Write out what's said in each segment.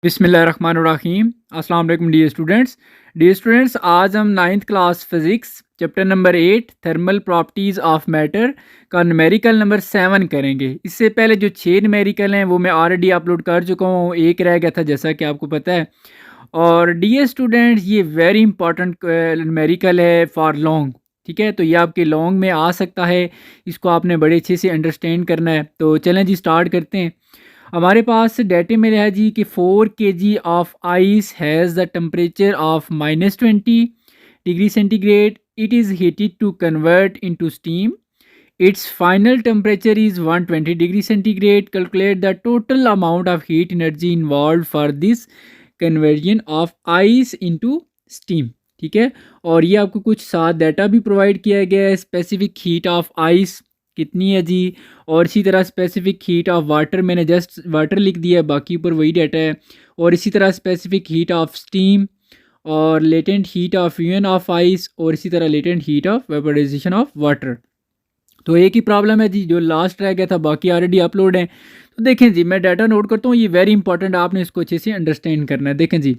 बिस्मिल्लाहिर्रहमानिर्रहीम। अस्सलाम वालेकुम डियर स्टूडेंट्स, आज हम ninth class physics chapter number 8 thermal properties of matter का न्यूमेरिकल नंबर 7 करेंगे। इससे पहले जो 6 न्यूमेरिकल हैं वो मैं ऑलरेडी अपलोड कर चुका हूँ, एक रह गया था जैसा कि आपको पता है। और डियर स्टूडेंट्स, ये वेरी इंपॉर्टेंट न्यूमेरिकल है फॉर लॉन्ग, ठीक है। तो ये आपके लॉन्ग में आ सकता है, इसको आपने बड़े अच्छे से अंडरस्टैंड करना है। तो चलें जी, स्टार्ट करते हैं। हमारे पास डेटे में है जी कि 4 kg of ice has the temperature of -20 degree centigrade. It is heated to convert into steam. Its final temperature is 120 degree centigrade. Calculate the total amount of heat energy involve for this conversion of ice into steam, ठीक है। और ये आपको कुछ साथ data भी provide किया गया है। स्पेसिफिक हीट ऑफ आइस कितनी है जी, और इसी तरह स्पेसिफिक हीट ऑफ वाटर मैंने जस्ट वाटर लिख दिया है, बाकी ऊपर वही डाटा है। और इसी तरह स्पेसिफिक हीट ऑफ स्टीम और latent heat of fusion of ice और इसी तरह latent heat of vaporization of water. तो एक ही प्रॉब्लम है जी, जो लास्ट रह गया था, बाकी ऑलरेडी अपलोड है। तो देखें जी, मैं डाटा नोट करता हूँ, ये वेरी इंपॉर्टेंट, आपने इसको अच्छे से अंडरस्टैंड करना है। देखें जी,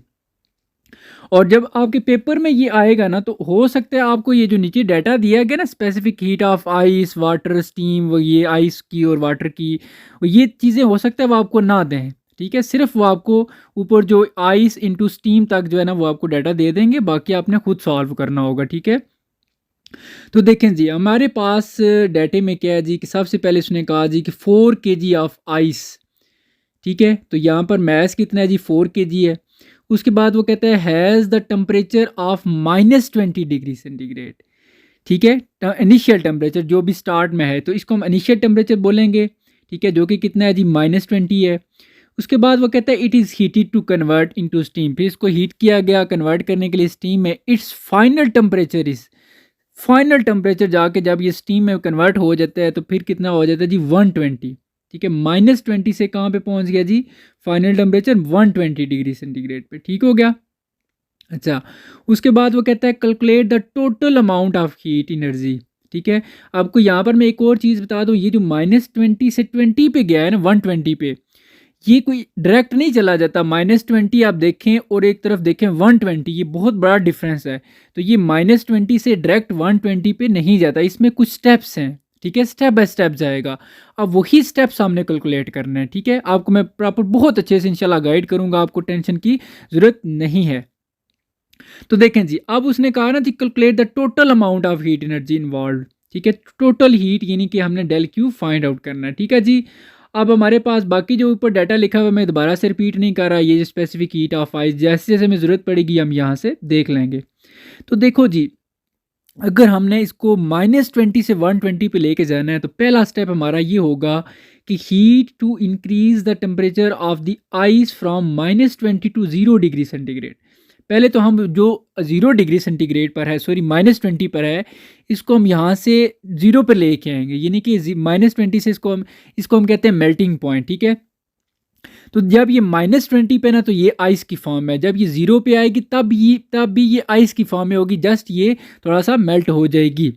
और जब आपके पेपर में ये आएगा ना, तो हो सकता है आपको ये जो नीचे डाटा दिया गया ना, specific heat of ice, water, steam, वो ये आइस की और वाटर की, ये चीज़ें हो सकता है वो आपको ना दें, ठीक है। सिर्फ वो आपको ऊपर जो आइस इंटू स्टीम तक जो है ना वो आपको डाटा दे देंगे, बाकी आपने खुद सॉल्व करना होगा, ठीक है। तो देखें जी, हमारे पास डाटे में क्या है जी कि सबसे पहले उसने कहा जी कि 4 kg ऑफ आइस, ठीक है। तो यहाँ पर मैस कितना है जी, 4 kg है। उसके बाद वो कहता है has the temperature of -20 degree centigrade, ठीक है। इनिशियल टेम्परेचर जो भी स्टार्ट में है, तो इसको हम इनिशियल टेम्परेचर बोलेंगे, ठीक है, जो कि कितना है जी, -20 है। उसके बाद वो कहता है it is heated to convert into steam, फिर इसको हीट किया गया कन्वर्ट करने के लिए स्टीम में। It's final temperature is, final temperature जाके जब ये स्टीम में कन्वर्ट हो जाता है तो फिर कितना हो जाता है जी, 120, ठीक है। -20 से कहाँ पे पहुंच गया जी, फाइनल टेम्परेचर 120 डिग्री सेंटीग्रेड पे, ठीक हो गया। अच्छा, उसके बाद वो कहता है calculate the total amount of heat energy, ठीक है। आपको यहाँ पर मैं एक और चीज़ बता दूँ, ये जो -20 से 20 पे गया है ना, 120 पे, ये कोई डायरेक्ट नहीं चला जाता। -20 आप देखें और एक तरफ देखें 120, ये बहुत बड़ा डिफरेंस है। तो ये -20 से डायरेक्ट 120 पे नहीं जाता, इसमें कुछ स्टेप्स हैं, ठीक है, स्टेप बाय स्टेप जाएगा। अब वही स्टेप्स हमने कैलकुलेट करना है, ठीक है। आपको मैं प्रॉपर बहुत अच्छे से इंशाल्लाह गाइड करूंगा, आपको टेंशन की ज़रूरत नहीं है। तो देखें जी, अब उसने कहा ना जी calculate the total amount of heat energy involve, ठीक है। टोटल हीट यानी कि हमने डेल क्यू फाइंड आउट करना है, ठीक है जी। अब हमारे पास बाकी जो ऊपर डाटा लिखा हुआ है मैं दोबारा से रिपीट नहीं कर रहा, ये जो स्पेसिफिक हीट ऑफ आइस जैसे जैसे हमें ज़रूरत पड़ेगी हम यहाँ से देख लेंगे। तो देखो जी, अगर हमने इसको -20 से 120 पे लेके जाना है, तो पहला स्टेप हमारा ये होगा कि heat to increase the temperature of the ice from -20 to 0 degree centigrade. पहले तो हम जो 0 डिग्री सेंटीग्रेड पर है, सॉरी -20 पर है, इसको हम यहाँ से 0 पर लेके आएंगे, यानी कि -20 से इसको हम कहते हैं मेल्टिंग पॉइंट, ठीक है। तो जब ये -20 पे ना, तो ये आइस की फॉर्म है। जब ये 0 पे आएगी तब भी ये आइस की फॉर्म में होगी, जस्ट ये थोड़ा सा मेल्ट हो जाएगी।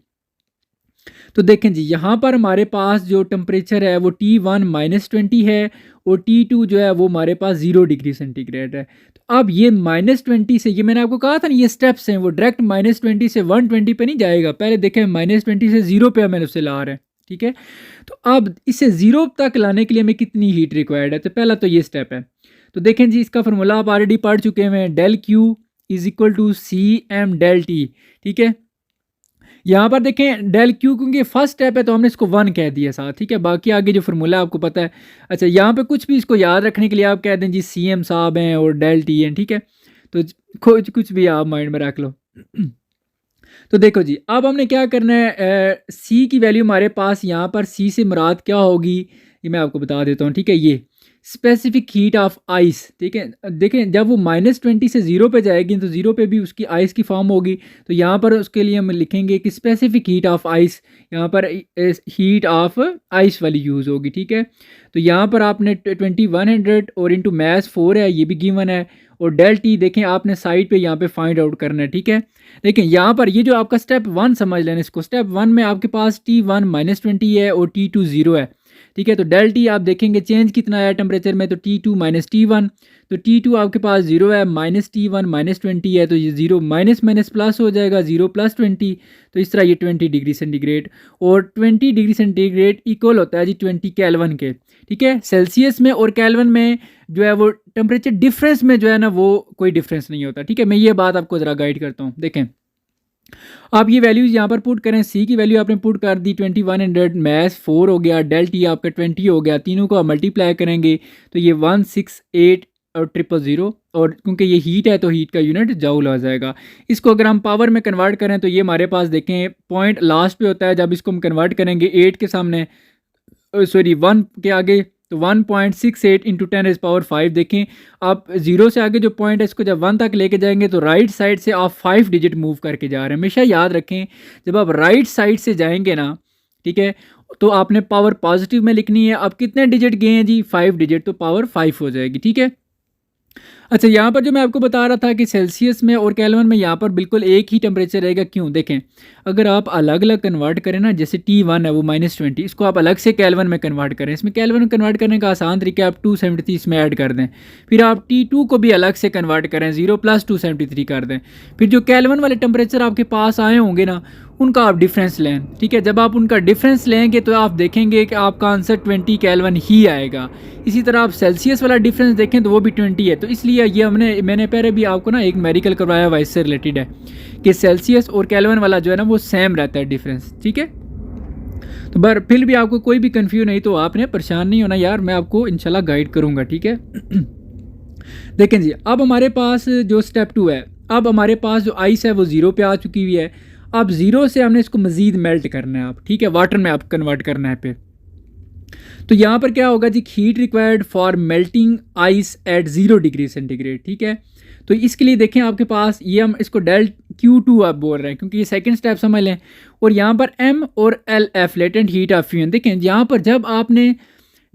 तो देखें जी, यहाँ पर हमारे पास जो टेम्परेचर है वो T1 -20 है और T2 जो है वो हमारे पास 0 डिग्री सेंटीग्रेड है। तो अब ये -20 से, ये मैंने आपको कहा था ना, ये स्टेप्स हैं, वो डायरेक्ट -20 से 120 पे नहीं जाएगा। पहले देखें -20 से 0 पे मैंने उससे ला रहे हैं, ठीक है। तो अब इसे 0 तक लाने के लिए हमें कितनी हीट रिक्वायर्ड है, तो पहला तो ये स्टेप है। तो देखें जी, इसका फॉर्मूला आप ऑलरेडी पढ़ चुके हैं, del Q is equal to C M del T, ठीक है। यहाँ पर देखें डेल क्यू, क्योंकि फर्स्ट स्टेप है तो हमने इसको 1 कह दिया साथ, ठीक है। बाकी आगे जो फार्मूला आपको पता है। अच्छा, यहाँ पे कुछ भी इसको याद रखने के लिए आप कह दें जी सी एम साहब हैं और डेल टी हैं, ठीक है। तो कुछ भी आप माइंड में रख लो। तो देखो जी, अब हमने क्या करना है, सी की वैल्यू हमारे पास यहाँ पर, सी से मुराद क्या होगी ये मैं आपको बता देता हूँ, ठीक है। ये स्पेसिफिक हीट ऑफ आइस, ठीक है। देखें जब वो -20 से 0 पे जाएगी तो 0 पे भी उसकी आइस की फॉर्म होगी। तो यहाँ पर उसके लिए हम लिखेंगे कि स्पेसिफिक हीट ऑफ आइस, यहाँ पर हीट ऑफ आइस वाली यूज़ होगी, ठीक है। तो यहाँ पर आपने 2100 और इंटू मैस 4 है, ये भी गिवन है। और डेल टी देखें आपने साइड पे यहाँ पे फाइंड आउट करना है, ठीक है। देखें यहाँ पर ये जो आपका स्टेप 1 समझ लेना इसको, स्टेप 1 में आपके पास T1 -20 है और T2 0 है। ठीक है। तो डेल टी आप देखेंगे चेंज कितना आया टेम्परेचर में, तो T2 माइनस T1, तो T2 आपके पास 0 है, माइनस T1 माइनस 20 है, तो ये 0 माइनस माइनस प्लस हो जाएगा, 0 प्लस 20, तो इस तरह ये 20 डिग्री सेंटीग्रेड, और 20 डिग्री सेंटीग्रेड इक्वल होता है जी 20 केल्विन के, ठीक है। सेल्सियस में और केल्विन में जो है वो टेम्परेचर डिफरेंस में जो है ना वो कोई डिफरेंस नहीं होता, ठीक है। मैं ये बात आपको ज़रा गाइड करता हूँ। देखें आप ये वैल्यूज़ यहाँ पर पुट करें, सी की वैल्यू आपने पुट कर दी 2100, मैथ 4 हो गया, डेल टी आपका 20 हो गया, तीनों को मल्टीप्लाई करेंगे तो ये 168 और 000, और क्योंकि ये हीट है तो हीट का यूनिट जूल आ जाएगा। इसको अगर हम पावर में कन्वर्ट करें तो ये हमारे पास देखें पॉइंट लास्ट पे होता है, जब इसको हम कन्वर्ट करेंगे 8 के सामने, सॉरी 1 के आगे, तो 1.68 इंटू 10⁵ देखें आप जीरो से आगे जो पॉइंट है इसको जब 1 तक लेके जाएंगे तो राइट साइड से आप 5 डिजिट मूव करके जा रहे हैं। हमेशा याद रखें जब आप राइट साइड से जाएंगे ना, ठीक है, तो आपने पावर पॉजिटिव में लिखनी है। अब कितने डिजिट गए हैं जी, 5 डिजिट, तो पावर 5 हो जाएगी, ठीक है। अच्छा यहाँ पर जो मैं आपको बता रहा था कि सेल्सियस में और केल्विन में यहाँ पर बिल्कुल एक ही टेम्परेचर रहेगा, क्यों, देखें अगर आप अलग अलग कन्वर्ट करें ना, जैसे T1 है वो -20, इसको आप अलग से केल्विन में कन्वर्ट करें, इसमें केल्विन में कन्वर्ट करने का आसान तरीका है, आप 273 इसमें ऐड कर दें, फिर आप T2 को भी अलग से कन्वर्ट करें, 0 + 273 कर दें, फिर जो केल्विन वाले टेम्परेचर आपके पास आए होंगे ना उनका आप डिफरेंस लें, ठीक है। जब आप उनका डिफरेंस लेंगे तो आप देखेंगे कि आपका आंसर 20 केल्विन ही आएगा। इसी तरह आप सेल्सियस वाला डिफरेंस देखें तो वो भी 20 है, तो इसलिए ये मैंने पहले भी आपको ना एक मेडिकल करवाया हुआ इससे रिलेटेड है कि सेल्सियस और केल्विन वाला जो है ना वो सेम रहता है डिफरेंस, ठीक है। तो पर फिर भी आपको कोई भी कंफ्यूज नहीं तो आपने परेशान नहीं होना यार, मैं आपको इंशाल्लाह गाइड करूँगा, ठीक है। देखें जी अब हमारे पास जो स्टेप 2 है, अब हमारे पास जो आइस है वो 0 पे आ चुकी हुई है। अब 0 से हमने इसको मज़ीद मेल्ट करना है, आप ठीक है, वाटर में आप कन्वर्ट करना है पे। तो यहाँ पर क्या होगा जी, heat required for melting ice at 0 degree centigrade, ठीक है। तो इसके लिए देखें आपके पास ये हम इसको डेल Q2 आप बोल रहे हैं क्योंकि ये सेकंड स्टेप समझ लें, और यहाँ पर M और LF latent heat of fusion. देखें यहाँ पर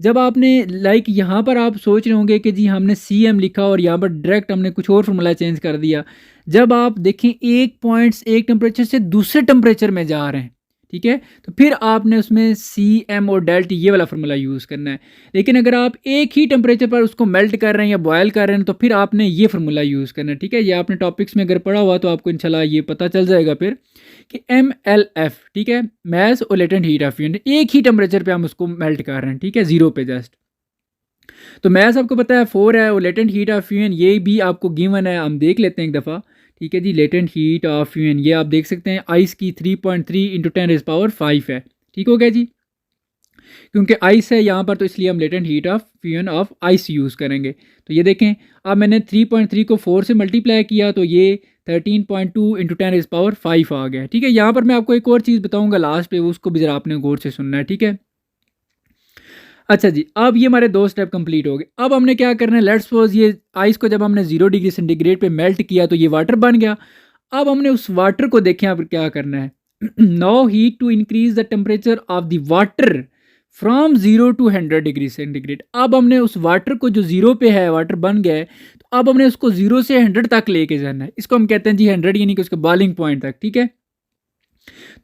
जब आपने लाइक यहाँ पर आप सोच रहे होंगे कि जी हमने CM लिखा और यहाँ पर डायरेक्ट हमने कुछ और फार्मूला चेंज कर दिया। जब आप देखें एक टेम्परेचर से दूसरे टेम्परेचर में जा रहे हैं, ठीक है, तो फिर आपने उसमें CM और डेल टी ये वाला फार्मूला यूज़ करना है। लेकिन अगर आप एक ही टेम्परेचर पर उसको मेल्ट कर रहे हैं या बॉयल कर रहे हैं तो फिर आपने ये फार्मूला यूज़ करना है, ठीक है। ये आपने टॉपिक्स में अगर पढ़ा हुआ तो आपको इंशाल्लाह ये पता चल जाएगा फिर कि MLF, ठीक है, मैस और लेटेंट हीट ऑफ फ्यूजन, एक ही टेम्परेचर पे हम उसको मेल्ट कर रहे हैं, ठीक है, 0 पे जस्ट। तो मैस आपको पता है 4 है और लेटेंट हीट ऑफ फ्यूजन ये भी आपको गिवन है, हम देख लेते हैं एक दफ़ा, ठीक है जी। लेटेंट हीट ऑफ फ्यूजन ये आप देख सकते हैं आइस की 3.3 इंटू 10⁵ है, ठीक हो गया जी। क्योंकि आइस है यहाँ पर तो इसलिए हम latent heat of fusion of ice use करेंगे। तो ये देखें अब मैंने 3.3 को 4 से मल्टीप्लाई किया तो ये 13.2 इंटू 10⁵ आ गया, ठीक है। यहाँ पर मैं आपको एक और चीज़ बताऊँगा लास्ट पे, उसको भी ज़रा आपने गौर से सुनना है, ठीक है। अच्छा जी अब ये हमारे 2 स्टेप कंप्लीट हो गए। अब हमने क्या करना है, लेट्स सपोज ये आइस को जब हमने 0 डिग्री सेंटीग्रेड पे मेल्ट किया तो ये वाटर बन गया। अब हमने उस वाटर को देखें अब क्या करना है। Now heat to increase the temperature of the water from 0 to 100 degree centigrade. अब हमने उस वाटर को जो 0 पे है वाटर बन गया है, तो अब हमने उसको 0 से 100 तक लेके जाना है। इसको हम कहते हैं जी 100 यानी कि उसके बॉइलिंग पॉइंट तक, ठीक है।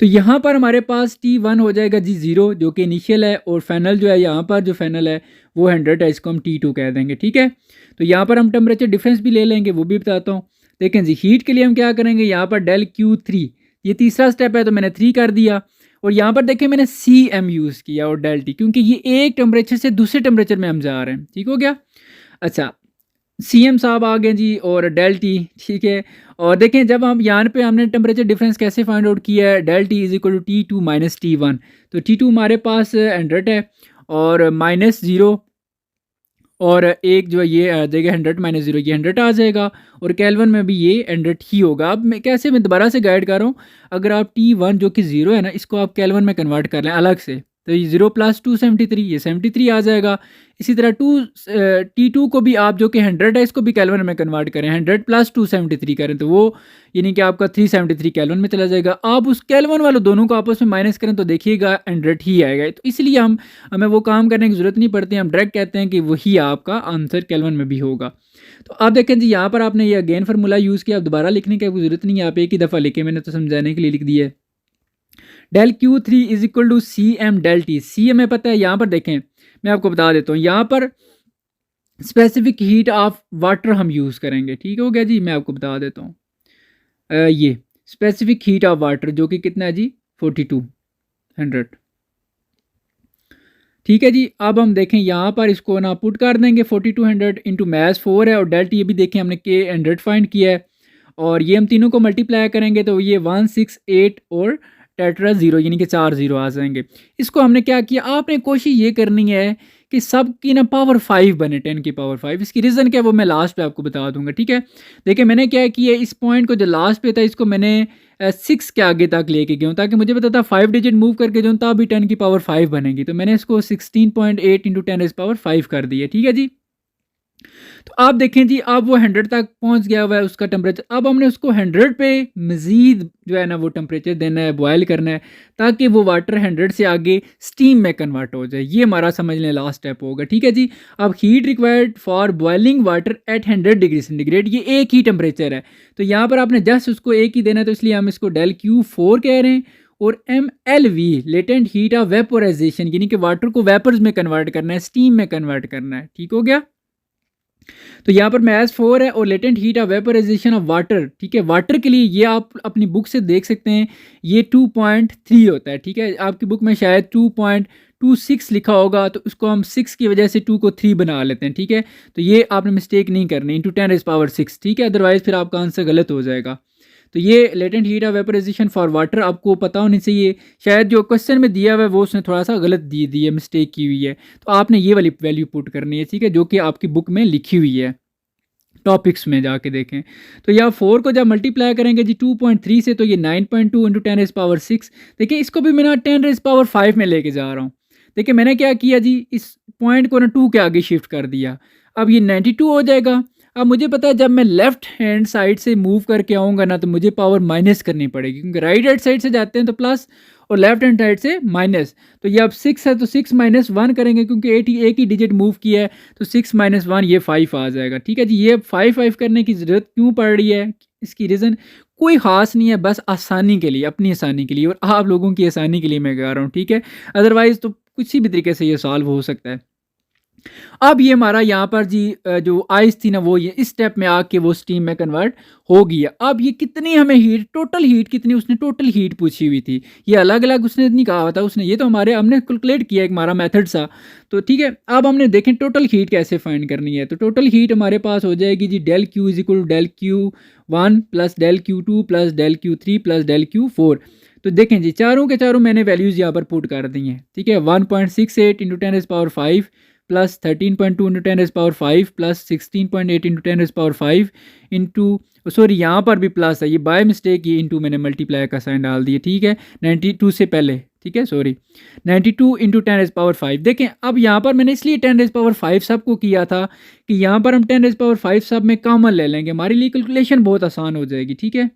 तो यहाँ पर हमारे पास T1 हो जाएगा जी 0 जो कि इनिशियल है, और फाइनल जो है यहाँ पर जो फाइनल है वो 100 है, इसको हम T2 कह देंगे, ठीक है। तो यहाँ पर हम टेम्परेचर डिफरेंस भी ले लेंगे, वो भी बताता हूँ। देखें जी हीट के लिए हम क्या करेंगे, यहाँ पर डेल Q3 ये तीसरा स्टेप है तो मैंने 3 कर दिया, और यहाँ पर देखें मैंने CM यूज़ किया और डेल T, क्योंकि ये एक टेम्परेचर से दूसरे टेम्परेचर में हम जा रहे हैं, ठीक हो गया। अच्छा CM साहब आ गए जी और डेल T, ठीक है। और देखें जब हम यहाँ पे हमने टेम्परेचर डिफरेंस कैसे फाइंड आउट किया है, del T is equal to T2 minus T1, तो T2 हमारे पास 100 है और -0 और एक जो है ये आ जाएगा 100 - 0 ये 100 आ जाएगा, और केल्विन में भी ये 100 ही होगा। अब मैं दोबारा से गाइड कर रहा हूँ, अगर आप T1 जो कि 0 है ना इसको आप केल्विन में कन्वर्ट कर लें अलग से, तो ये 0 + 273 ये 73 आ जाएगा। इसी तरह T2 को भी आप जो कि 100 है इसको भी केल्विन में कन्वर्ट करें, 100 + 273 करें तो वो यानी कि आपका 373 केल्विन में चला जाएगा। आप उस केल्विन वालों दोनों को आपस में माइनस करें तो देखिएगा 100 ही आएगा। तो इसलिए हमें वो काम करने की ज़रूरत नहीं पड़ती, हम डायरेक्ट कहते हैं कि वही आपका आंसर केल्विन में भी होगा। तो आप देखें जी यहाँ पर आपने ये अगेन फार्मूला यूज़ किया, अब दोबारा लिखने की ज़रूरत नहीं है, आप एक ही दफ़ा लिखे, मैंने तो समझाने के लिए लिख दिया है। Del Q three is equal to C M del T. C हमें पता है, यहाँ पर देखें मैं आपको बता देता हूँ, यहाँ पर स्पेसिफिक हीट ऑफ वाटर हम यूज़ करेंगे। ठीक हो गया जी, मैं आपको बता देता हूँ ये स्पेसिफिक हीट ऑफ वाटर जो कि कितना है जी 4200। ठीक है जी, अब हम देखें यहाँ पर इसको ना पुट कर देंगे 4200 इंटू मैस 4 है और डेल्टा ये भी देखें हमने के 100 फाइंड किया है और ये हम तीनों को मल्टीप्लाई करेंगे तो ये 168 और टेट्रा 0 यानी कि 4 0 आ जाएंगे। इसको हमने क्या किया, आपने कोशिश ये करनी है कि सब की ना पावर 5 बने, 10 की पावर 5। इसकी रीज़न क्या है वो मैं लास्ट पे आपको बता दूंगा। ठीक है, देखिए मैंने क्या किया, इस पॉइंट को जो लास्ट पे था इसको मैंने 6 के आगे तक लेके गया हूँ ताकि मुझे पता था 5 डिजिट मूव करके जो तब भी 10 की पावर 5 बनेगी। तो मैंने इसको 16.8 इंटू 10 पावर 5 कर दिया। ठीक है जी, तो आप देखें जी अब वो 100 तक पहुंच गया हुआ है उसका टेम्परेचर। अब हमने उसको 100 पे मज़ीद जो है ना वो टेम्परेचर देना है, बॉयल करना है ताकि वो वाटर 100 से आगे स्टीम में कन्वर्ट हो जाए। ये हमारा समझ लें लास्ट स्टेप होगा। ठीक है जी, अब heat required for boiling water at 100 degree centigrade, ये एक ही टेम्परेचर है तो यहाँ पर आपने जस्ट उसको एक ही देना है, तो इसलिए हम इसको डेल क्यू 4 कह रहे हैं। और M L V latent heat of vaporization, यानी कि वाटर को वेपर्स में कन्वर्ट करना है, स्टीम में कन्वर्ट करना है। ठीक हो गया, तो यहाँ पर मैस 4 है और latent heat of vaporization of water. ठीक है, वाटर के लिए ये आप अपनी बुक से देख सकते हैं ये 2.3 होता है। ठीक है, आपकी बुक में शायद 2.26 लिखा होगा तो उसको हम 6 की वजह से 2 को 3 बना लेते हैं। ठीक है, तो ये आपने मिस्टेक नहीं करनी, इंटू 10⁻6। ठीक है, अदरवाइज फिर आपका आंसर गलत हो जाएगा। तो ये latent heat of vaporization for water आपको पता होनी चाहिए। शायद जो क्वेश्चन में दिया हुआ है वो उसने थोड़ा सा गलत दी है, मिस्टेक की हुई है, तो आपने ये वाली वैल्यू पुट करनी है। ठीक है, जो कि आपकी बुक में लिखी हुई है, टॉपिक्स में जाके देखें। तो यहाँ 4 को जब मल्टीप्लाई करेंगे जी 2.3 से तो ये 9.2 इंटू 10⁻6। देखिए इसको भी मैं 10⁻5 में लेके जा रहा हूँ। देखिए मैंने क्या किया जी, इस पॉइंट को ना 2 के आगे शिफ्ट कर दिया, अब ये 92 हो जाएगा। अब मुझे पता है जब मैं लेफ्ट हैंड साइड से मूव करके आऊँगा ना तो मुझे पावर माइनस करनी पड़ेगी, क्योंकि राइट हैंड साइड से जाते हैं तो प्लस और लेफ्ट हैंड साइड से माइनस। तो ये अब 6 है तो 6 - 1 करेंगे क्योंकि एक ही डिजिट मूव किया है तो 6 - 1 ये 5 आ जाएगा। ठीक है जी, ये 5 करने की ज़रूरत क्यों पड़ रही है, इसकी रीज़न कोई ख़ास नहीं है, बस आसानी के लिए, अपनी आसानी के लिए और आप लोगों की आसानी के लिए मैं कह रहा हूँ। ठीक है, अदरवाइज़ तो किसी भी तरीके से ये सॉल्व हो सकता है। अब ये हमारा यहाँ पर जी जो आइस थी ना वो ये इस स्टेप में आके वो स्टीम में कन्वर्ट हो गई है। अब ये कितनी हमें हीट, टोटल हीट कितनी, उसने टोटल हीट पूछी हुई थी, ये अलग अलग उसने नहीं कहा था उसने, ये तो हमने कैलकुलेट किया एक हमारा मेथड सा। तो ठीक है, अब हमने देखें टोटल हीट कैसे फाइंड करनी है। तो टोटल हीट हमारे पास हो जाएगी जी del Q is equal del Q 1 plus del Q 2 plus del Q 3 plus del Q 4। तो देखें जी चारों के चारों मैंने वैल्यूज़ यहाँ पर पुट कर दी हैं। ठीक है, 1.68 into 10⁻5 plus 13.2 into 10⁻5 plus 16.8 into 10⁻5 into, sorry यहाँ पर भी प्लस है, ये बाय मिस्टेक ये इंटू मैंने मल्टीप्लाई का साइन डाल दिया। ठीक है, 92 से पहले, ठीक है सॉरी 92 इंटू 10⁻5। देखें अब यहाँ पर मैंने इसलिए 10⁻5 सबको किया था कि यहाँ पर हम 10⁻5 सब में कॉमन ले लेंगे, हमारे लिए कैलकुलेशन बहुत आसान हो जाएगी। ठीक है,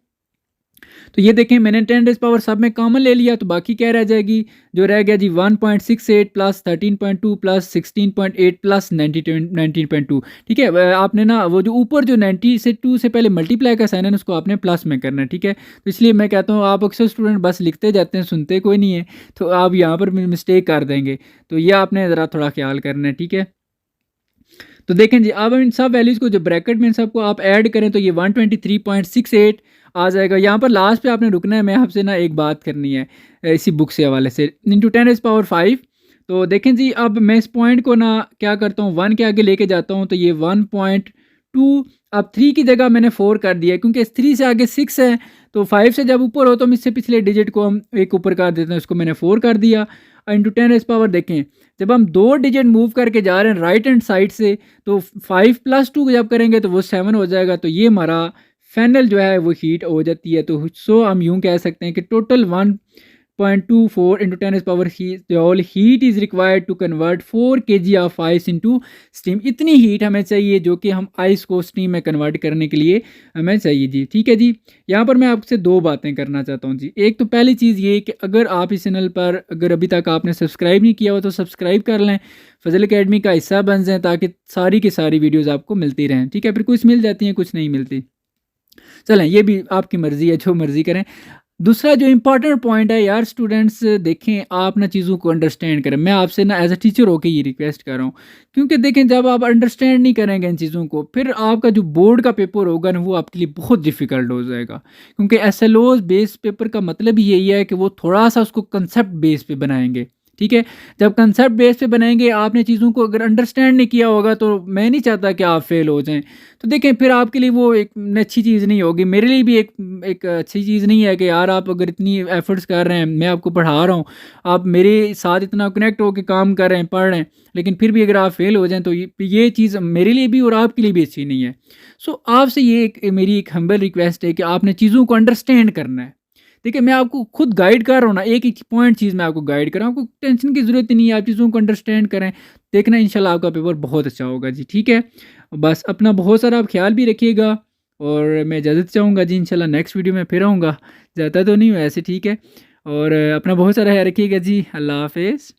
तो ये देखें मैंने 10⁻⁻ सब में कॉमन ले लिया तो बाकी क्या रह जाएगी, जो रह गया जी 1.68 प्लस 13.2 प्लस 16.8 प्लस 19.2। ठीक है, आपने ना वो जो ऊपर जो 90 से 2 से पहले मल्टीप्लाई का साइन है उसको आपने प्लस में करना है। ठीक है, तो इसलिए मैं कहता हूँ आप अक्सर स्टूडेंट बस लिखते जाते हैं, सुनते कोई नहीं है, तो आप यहाँ पर मिस्टेक कर देंगे, तो ये आपने ज़रा थोड़ा ख्याल करना है। ठीक है, तो देखें जी अब इन सब वैल्यूज़ को जो ब्रैकेट में इन सबको आप ऐड करें तो ये 123.68 आ जाएगा। यहाँ पर लास्ट पे आपने रुकना है, मैं आपसे ना एक बात करनी है इसी बुक से हवाले से, इंटू 10⁻5। तो देखें जी अब मैं इस पॉइंट को ना क्या करता हूँ 1 के आगे लेके जाता हूँ तो ये 1.2, अब 3 की जगह मैंने 4 कर दिया है क्योंकि 3 से आगे 6 है, तो 5 से जब ऊपर हो तो हम इससे पिछले डिजिट को हम एक ऊपर कर देते हैं, उसको मैंने 4 कर दिया इंटू 10⁻। देखें जब हम 2 डिजिट मूव करके जा रहे हैं राइट हैंड साइड से तो 5 + 2 जब करेंगे तो वो 7 हो जाएगा, तो ये हमारा फाइनल जो है वो हीट हो जाती है। तो सो हम यूँ कह सकते हैं कि total 1.24 into 10⁻, all heat is required to convert 4 kg of ice into steam. इतनी हीट हमें चाहिए जो कि हम आइस को स्टीम में कन्वर्ट करने के लिए हमें चाहिए जी। ठीक है जी, यहाँ पर मैं आपसे 2 बातें करना चाहता हूँ जी। एक तो पहली चीज़ ये कि अगर आप इस चैनल पर अगर अभी तक आपने सब्सक्राइब नहीं किया हो तो सब्सक्राइब कर लें, फजल एकेडमी का हिस्सा बन जाएँ ताकि सारी की सारी वीडियोज़ आपको मिलती रहें। ठीक है, फिर कुछ मिल जाती हैं कुछ नहीं मिलती, चलें ये भी आपकी मर्ज़ी है, जो मर्ज़ी करें। दूसरा जो इम्पोर्टेंट पॉइंट है यार स्टूडेंट्स, देखें आप ना चीज़ों को अंडरस्टैंड करें। मैं आपसे ना एज अ टीचर होके ये रिक्वेस्ट कर रहा हूँ, क्योंकि देखें जब आप अंडरस्टैंड नहीं करेंगे इन चीज़ों को, फिर आपका जो बोर्ड का पेपर होगा ना वो आपके लिए बहुत डिफ़िकल्ट हो जाएगा। क्योंकि एसएलओ बेस पेपर का मतलब ही यही है कि वो थोड़ा सा उसको कंसेप्ट बेस पे बनाएंगे। ठीक है, जब कंसेप्ट बेस पे बनाएंगे, आपने चीज़ों को अगर अंडरस्टैंड नहीं किया होगा तो मैं नहीं चाहता कि आप फेल हो जाएं। तो देखें फिर आपके लिए वो एक अच्छी चीज़ नहीं होगी, मेरे लिए भी एक एक अच्छी चीज़ नहीं है कि यार आप अगर इतनी एफर्ट्स कर रहे हैं, मैं आपको पढ़ा रहा हूँ, आप मेरे साथ इतना कनेक्ट होकर काम कर रहे हैं, पढ़ रहे हैं, लेकिन फिर भी अगर आप फेल हो जाएं तो ये चीज़ मेरे लिए भी और आपके लिए भी अच्छी नहीं है। सो आपसे ये मेरी एक हम्बल रिक्वेस्ट है कि आपने चीज़ों को अंडरस्टैंड करना है। देखिए मैं आपको खुद गाइड कर रहा हूँ ना, एक एक पॉइंट चीज़ मैं आपको गाइड कर रहा हूँ, आपको टेंशन की ज़रूरत ही नहीं है, आप चीज़ों को अंडरस्टैंड करें, देखना इंशाल्लाह आपका पेपर बहुत अच्छा होगा जी। ठीक है, बस अपना बहुत सारा आप ख्याल भी रखिएगा, और मैं इजाज़त चाहूँगा जी, इंशाल्लाह नेक्स्ट वीडियो में फिर आऊँगा। ज़्यादा तो नहीं हूँ ऐसे, ठीक है, और अपना बहुत सारा ख्याल रखिएगा जी। अल्लाह हाफ़िज़।